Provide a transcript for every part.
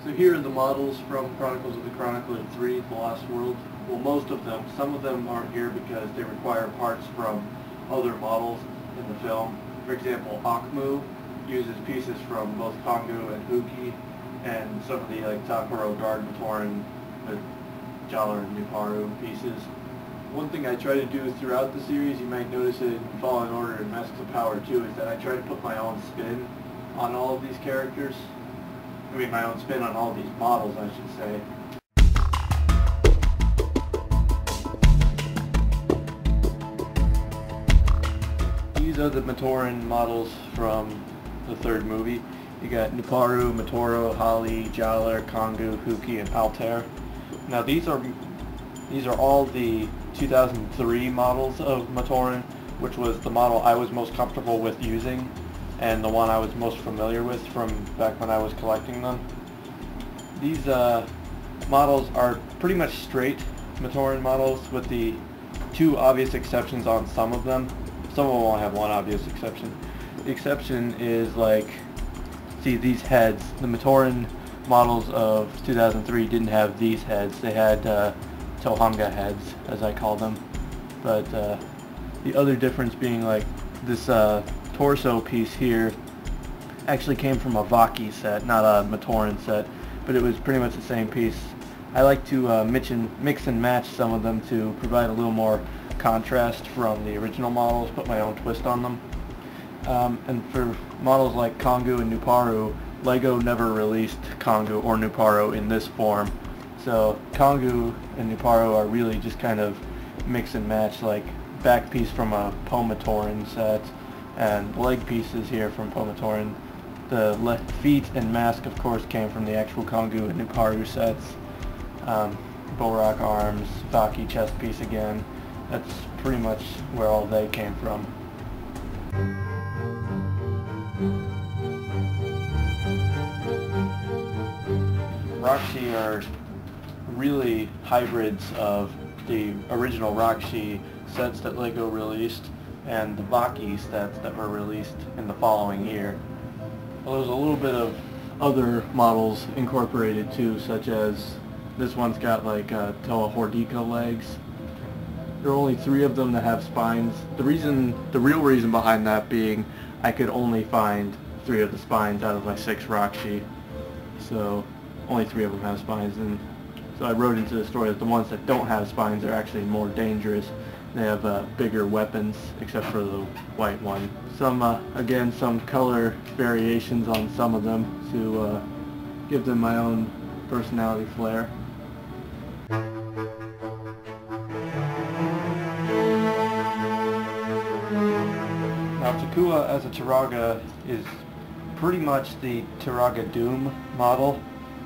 So here are the models from Chronicles of the Chronicler 3, The Lost World. Well, most of them. Some of them aren't here because they require parts from other models in the film. For example, Akmu uses pieces from both Kongu and Huki, and some of the Takaro Guard Matoran, the Jalar and Nuparu pieces. One thing I try to do throughout the series, you might notice it in Fallen Order and Masks of Power too, is that I try to put my own spin on all of these characters. I mean, my own spin on all these models, I should say. These are the Matoran models from the third movie. You got Nuparu, Matoro, Hali, Jalar, Kongu, Huki, and Altair. Now these are all the 2003 models of Matoran, which was the model I was most comfortable with using and the one I was most familiar with from back when I was collecting them. These models are pretty much straight Matoran models with the two obvious exceptions on some of them. Some of them only have one obvious exception. The exception is see these heads. The Matoran models of 2003 didn't have these heads. They had Tohanga heads, as I call them. But the other difference being this torso piece here actually came from a Vaki set, not a Matoran set, but it was pretty much the same piece. I like to mix and match some of them to provide a little more contrast from the original models, put my own twist on them. And for models like Kongu and Nuparu, LEGO never released Kongu or Nuparu in this form. So Kongu and Nuparu are really just kind of mix and match, like back piece from a Matoran set and leg pieces here from Matoran. The left feet and mask, of course, came from the actual Kongu and Nuparu sets. Borak arms, Vaki chest piece again. That's pretty much where all they came from. Roxshi are really hybrids of the original Roxshi sets that LEGO released and the Vaki sets that were released in the following year. Well, there's a little bit of other models incorporated too, such as this one's got Toa Hordika legs. There are only 3 of them that have spines. The real reason behind that being I could only find 3 of the spines out of my 6 Rahkshi. So only 3 of them have spines, and so I wrote into the story that the ones that don't have spines are actually more dangerous. They have bigger weapons, except for the white one. Again, some color variations on some of them to give them my own personality flair. Now Tkula as a Turaga is pretty much the Turaga Doom model,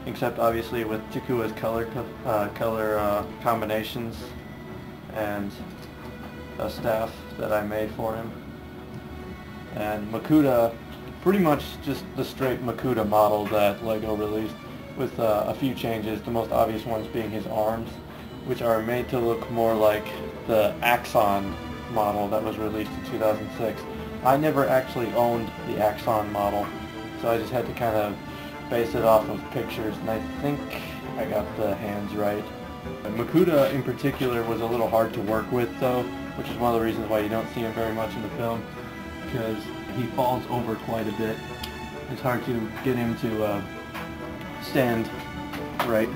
except obviously with Tkula's color combinations and a staff that I made for him. And Makuda, pretty much just the straight Makuda model that LEGO released with a few changes, the most obvious ones being his arms, which are made to look more like the Axon model that was released in 2006. I never actually owned the Axon model, so I just had to kind of base it off of pictures, and I think I got the hands right. Makuda in particular was a little hard to work with though, which is one of the reasons why you don't see him very much in the film, because he falls over quite a bit. It's hard to get him to stand right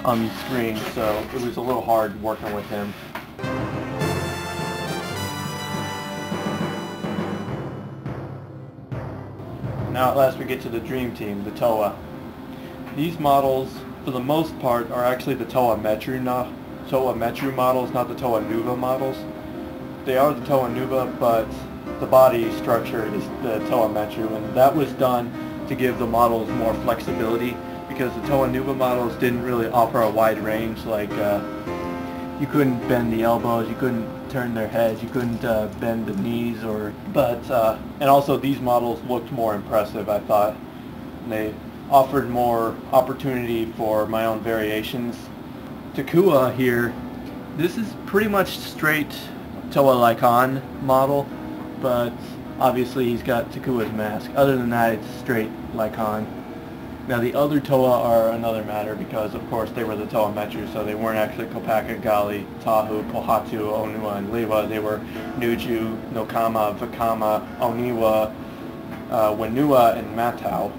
on the screen, so it was a little hard working with him. Now at last we get to the dream team, the Toa. These models, for the most part, are actually the Toa Metru models, not the Toa Nuva models. They are the Toa Nuva, but the body structure is the Toa Metru, and that was done to give the models more flexibility, because the Toa Nuva models didn't really offer a wide range. You couldn't bend the elbows, you couldn't turn their heads, you couldn't bend the knees, and also these models looked more impressive, I thought. And they offered more opportunity for my own variations. Tkula here, this is pretty much straight Toa Lycan model, but obviously he's got Tkula's mask. Other than that, it's straight Lycan. Now the other Toa are another matter because of course they were the Toa Metru, so they weren't actually Kopaka, Gali, Tahu, Pohatu, Onua, and Lewa. They were Nuju, Nokama, Vakama, Oniwa, Wenua, and Matau.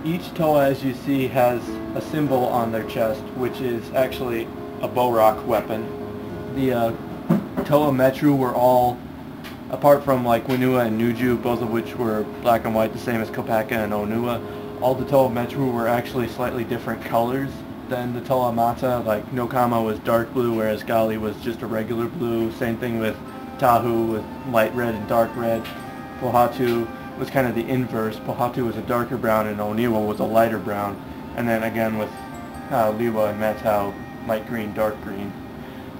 Each Toa, as you see, has a symbol on their chest, which is actually a Borak weapon. The Toa Metru were all, apart from like Wenua and Nuju, both of which were black and white, the same as Kopaka and Onua, all the Toa Metru were actually slightly different colors than the Toa Mata. Like Nokama was dark blue, whereas Gali was just a regular blue. Same thing with Tahu with light red and dark red. Pohatu was kind of the inverse. Pohatu was a darker brown and Oniwa was a lighter brown. And then again with Lewa and Matau, light green, dark green.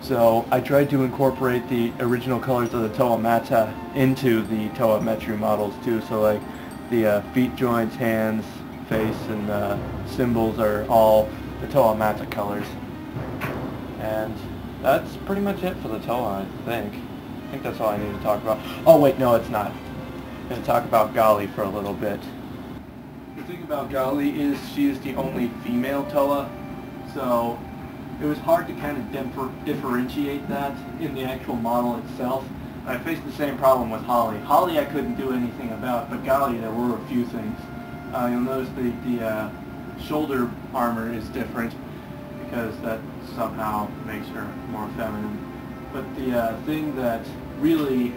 So I tried to incorporate the original colors of the Toa Mata into the Toa Metru models too. So like the feet joints, hands, face, and symbols are all the Toa Mata colors. And that's pretty much it for the Toa, I think. I think that's all I need to talk about. Oh wait, no it's not. I'm going to talk about Gali for a little bit. The thing about Gali is she is the only female Toa, so it was hard to kind of differentiate that in the actual model itself. I faced the same problem with Holly. Holly I couldn't do anything about, but Gali there were a few things. You'll notice the shoulder armor is different because that somehow makes her more feminine. But the thing that really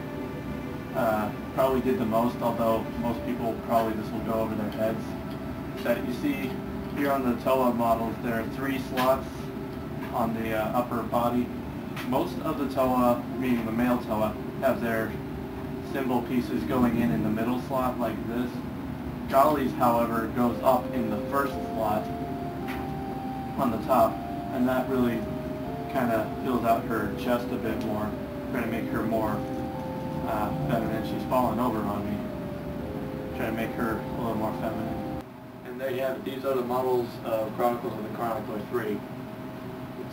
probably did the most, although most people probably this will go over their heads, is that you see here on the Toa models there are 3 slots on the upper body. Most of the Toa, meaning the male Toa, have their symbol pieces going in the middle slot like this. Gali's, however, goes up in the first slot on the top, and that really kind of fills out her chest a bit more, trying to make her more feminine. She's fallen over on me, trying to make her a little more feminine. And there you have it. These are the models of Chronicles of the Chronicler 3.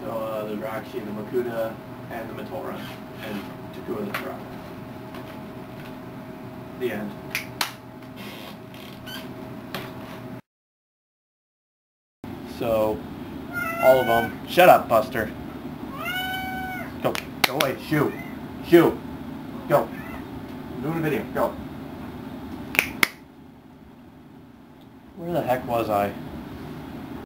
So the Rahkshi, the Makuda, and the Matoran, and Tkula and Makuda. The end. So, all of them. Shut up, Buster. Go. Go away. Shoo. Shoo. Go. I'm doing a video. Go. Where the heck was I?